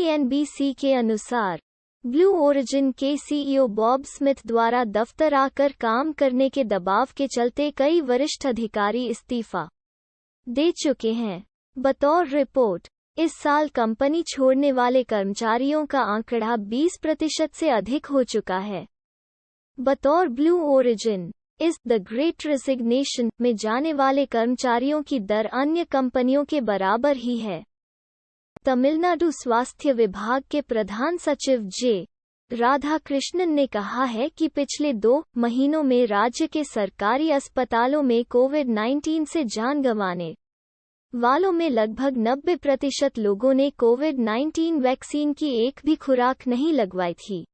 CNBC के अनुसार blue origin के CEO बॉब स्मिथ द्वारा दफ्तर आकर काम करने के दबाव के चलते कई वरिष्ठ अधिकारी इस्तीफा दे चुके हैं। बतौर रिपोर्ट, इस साल कंपनी छोड़ने वाले कर्मचारियों का आंकड़ा 20% से अधिक हो चुका है। बतौर ब्लू ओरिजिन इस द ग्रेट रेजिग्नेशन में जाने वाले कर्मचारियों की दर अन्य कंपनियों के बराबर ही है। तमिलनाडु स्वास्थ्य विभाग के प्रधान सचिव जे. राधाकृष्णन ने कहा है कि पिछले 2 महीनों में राज्य के सरकारी अस्पतालों में कोविड-19 से जान गंवाने वालों में लगभग 90% लोगों ने कोविड-19 वैक्सीन की एक भी खुराक नहीं लगवाई थी।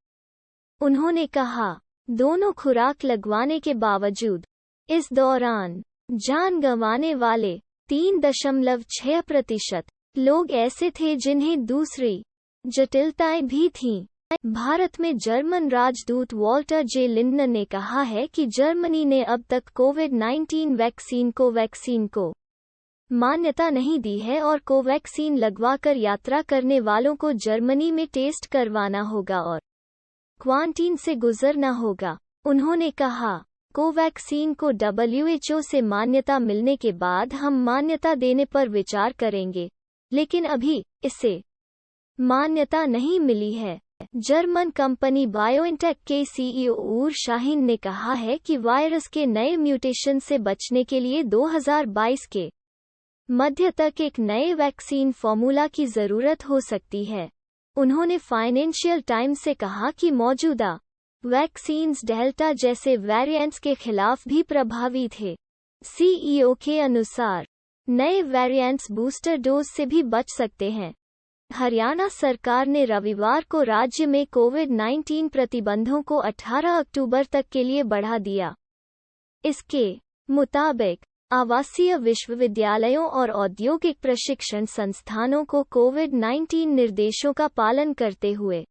उन्होंने कहा, दोनों खुराक लगवाने के बावजूद इस दौरान जान गंवाने वाले 3.6% लोग ऐसे थे जिन्हें दूसरी जटिलताएं भी थीं। भारत में जर्मन राजदूत वॉल्टर जे लिंडनर ने कहा है कि जर्मनी ने अब तक कोविड-19 वैक्सीन को मान्यता नहीं दी है और कोवैक्सीन लगवाकर यात्रा करने वालों को जर्मनी में टेस्ट करवाना होगा और क्वारंटीन से गुजरना होगा। उन्होंने कहा, कोवैक्सीन को WHO से मान्यता मिलने के बाद हम मान्यता देने पर विचार करेंगे, लेकिन अभी इसे मान्यता नहीं मिली है। जर्मन कंपनी बायोएनटेक के CEO उर शाहीन ने कहा है कि वायरस के नए म्यूटेशन से बचने के लिए 2022 के मध्य तक एक नए वैक्सीन फॉर्मूला की जरूरत हो सकती है। उन्होंने फाइनेंशियल टाइम्स से कहा कि मौजूदा वैक्सीन्स डेल्टा जैसे वेरिएंट्स के खिलाफ भी प्रभावी थे। CEO के अनुसार नए वेरिएंट्स बूस्टर डोज से भी बच सकते हैं। हरियाणा सरकार ने रविवार को राज्य में कोविड-19 प्रतिबंधों को 18 अक्टूबर तक के लिए बढ़ा दिया। इसके मुताबिक आवासीय विश्वविद्यालयों और औद्योगिक प्रशिक्षण संस्थानों को कोविड-19 निर्देशों का पालन करते हुए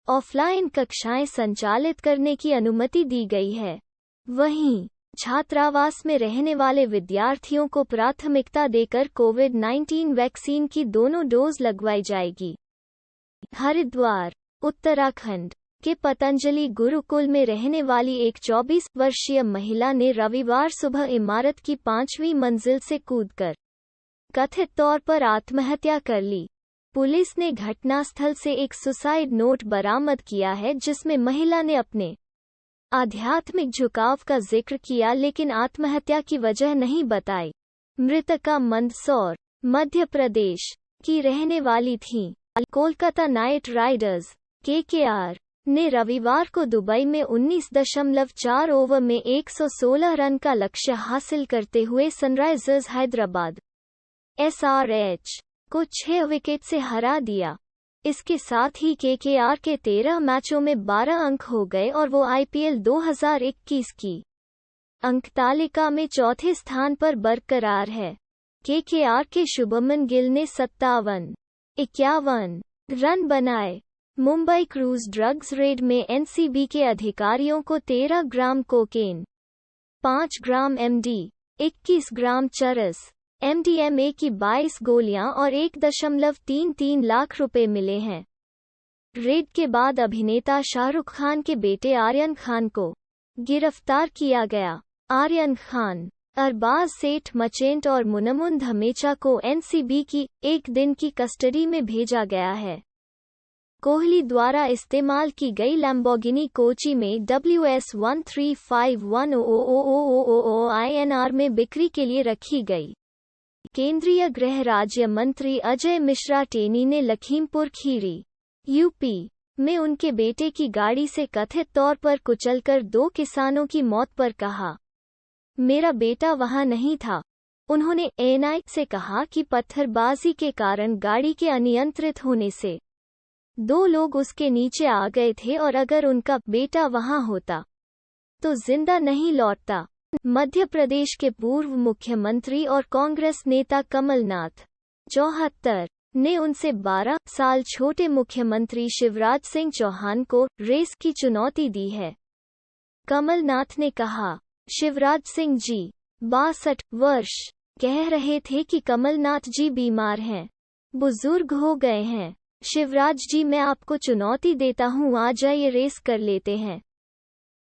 ऑफलाइन कक्षाएं संचालित करने की अनुमति दी गई है। वहीं छात्रावास में रहने वाले विद्यार्थियों को प्राथमिकता देकर कोविड-19 वैक्सीन की दोनों डोज लगवाई जाएगी। हरिद्वार, उत्तराखंड के पतंजलि गुरुकुल में रहने वाली एक 24 वर्षीय महिला ने रविवार सुबह इमारत की 5वीं मंजिल से कूदकर कथित तौर पर आत्महत्या कर ली। पुलिस ने घटनास्थल से एक सुसाइड नोट बरामद किया है जिसमें महिला ने अपने आध्यात्मिक झुकाव का जिक्र किया लेकिन आत्महत्या की वजह नहीं बताई। मृतका मंदसौर, मध्य प्रदेश की रहने वाली थी। कोलकाता नाइट राइडर्स KKR ने रविवार को दुबई में 19.4 ओवर में 116 रन का लक्ष्य हासिल करते हुए सनराइजर्स हैदराबाद SRH को 6 विकेट से हरा दिया। इसके साथ ही KKR के 13 मैचों में 12 अंक हो गए और वो IPL 2021 की अंक तालिका में चौथे स्थान पर बरकरार है। KKR के शुभमन गिल ने 57-51 रन बनाए। मुंबई क्रूज ड्रग्स रेड में NCB के अधिकारियों को 13 ग्राम कोकेन, 5 ग्राम MD, 21 ग्राम चरस, MDMA की 22 गोलियां और 1.33 लाख रुपए मिले हैं। रेड के बाद अभिनेता शाहरुख खान के बेटे आर्यन खान को गिरफ्तार किया गया। आर्यन खान, अरबाज सेठ मचेंट और मुनमुन धमेचा को NCB की 1 दिन की कस्टडी में भेजा गया है। कोहली द्वारा इस्तेमाल की गई लैम्बोर्गिनी कोची में WS13510000 INR में बिक्री के लिए रखी गई। केंद्रीय गृह राज्य मंत्री अजय मिश्रा टेनी ने लखीमपुर खीरी, UP में उनके बेटे की गाड़ी से कथित तौर पर कुचलकर 2 किसानों की मौत पर कहा, मेरा बेटा वहां नहीं था। उन्होंने ANI से कहा कि पत्थरबाजी के कारण गाड़ी के अनियंत्रित होने से 2 लोग उसके नीचे आ गए थे और अगर उनका बेटा वहां होता तो जिंदा नहीं लौटता। मध्य प्रदेश के पूर्व मुख्यमंत्री और कांग्रेस नेता कमलनाथ 74 ने उनसे 12 साल छोटे मुख्यमंत्री शिवराज सिंह चौहान को रेस की चुनौती दी है। कमलनाथ ने कहा, शिवराज सिंह जी 62 वर्ष कह रहे थे कि कमलनाथ जी बीमार हैं, बुजुर्ग हो गए हैं। शिवराज जी, मैं आपको चुनौती देता हूँ, आ जाइए, रेस कर लेते हैं।